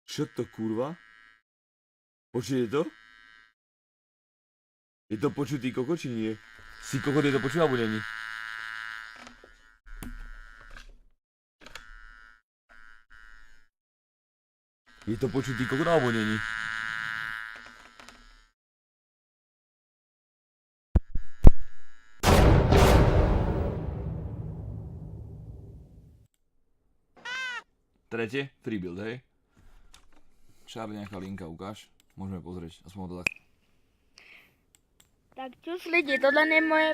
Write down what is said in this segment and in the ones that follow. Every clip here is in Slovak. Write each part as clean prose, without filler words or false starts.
Čo to kurva? Počujete to? Je to počutý koko, či nie? Si kokot, je to počuť, alebo není? Je to počutý kokot, alebo není? Tretie, free build, hej? Charlie, nejaká linka, ukáž. Môžeme pozrieť, aspoň to tak. Tak čus lidi, tohle je moje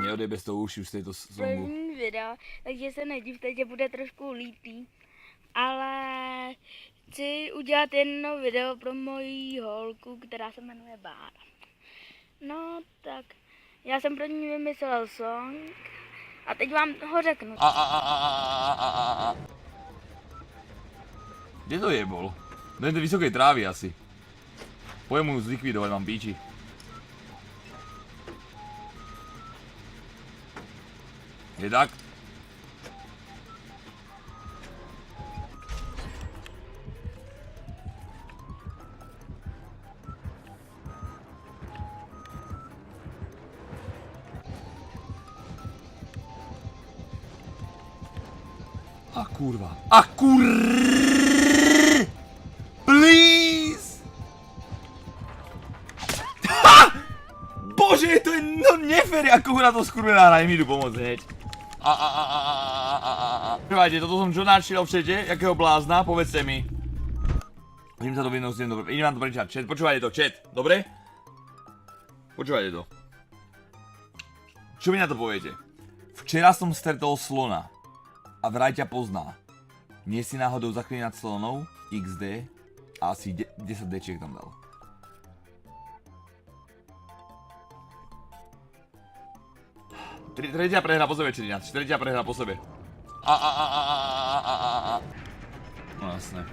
Neodej bez toho uši už z tejto songu. první video, takže se nedivte, že bude trošku lítý. Ale chci udělat jedno video pro moji holku, která se jmenuje Bára. No tak, já jsem pro ní vymyslel song a teď vám ho řeknu. Kde to je bol? Do tej vysokej trávy asi. Pojem mu zlikvidovať, mám píči. Je tak? A kurva. A Please! Ha! Bože, to je no nefér, ako ho na to skurvená hra, mi idú pomôcť hneď. Prváte, toto som čo našiel v čete, jakého blázna, povedzte mi. Idem sa to vyhnúť, idem vám to prečítať, chat, počúvajte to, chat, dobre? Počúvajte to. Čo mi na to poviete? Včera som stretol slona. A vraj ťa pozná. Nie si náhodou zaklinať slonou, XD a asi 10 Dčiek tam dal. Tretia prehra po sebe, čerinac. Tretia prehra po sebe. No jasné.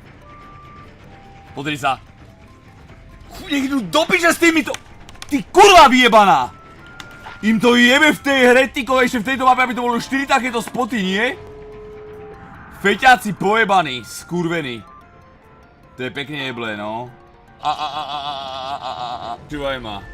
Podri sa. Nech idú do piče s týmito. Ty kurva vyjebaná. Im to jebe v tej hre, tyko, ešte v tejto mape, aby to bolo 4 takéto spoty, nie? Feťáci pojebaní, skurvení. To je pekne jeblé, no. Čúvaj ma.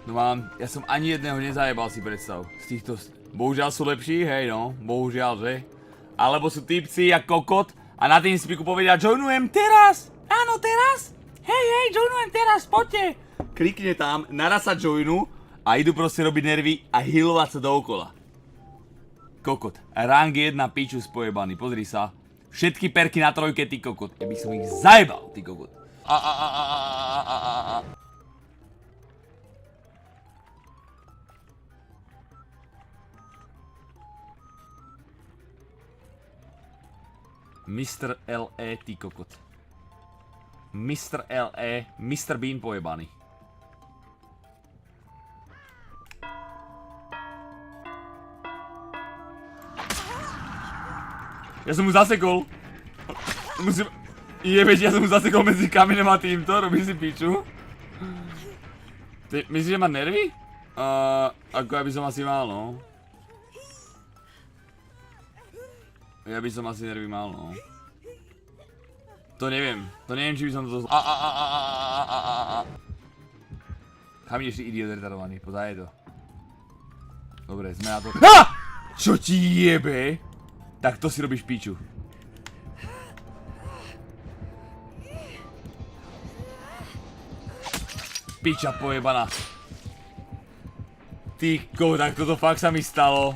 No mám, ja som ani jedného nezajebal, si predstav. Z týchto, bohužiaľ sú lepší, hej no, bohužiaľ, že? Alebo sú typci jak kokot a na tým speaku povedia joinujem teraz. Áno, teraz. Hej, joinujem teraz, poďte. Klikne tam, naraz sa joinu. A idú proste robiť nervy a healovať sa dookola. Kokot. Rang 1 piču spojebaný, pozri sa. Všetky perky na trojke, ty kokot. Ja by som ich zajebal, ty kokot. Mr. L.E. ty kokot. Mr. L.E. Mr. Bean pojebaný. Ja som mu zasekol. Musím... Jebeť, ja som mu zasekol medzi kamenem a týmto, robí si piču. Myslíš, že má nervy? Ako ja by som asi mal, no. Ja by som asi nervy mal, no. To neviem, či by som to... Kam ideš, ty idiot retardovaný, pozaj to. Dobre, sme na to... Čo ti jebe? Tak to si robíš piču. Piča pojebaná. Tyko, tak toto fakt sa mi stalo.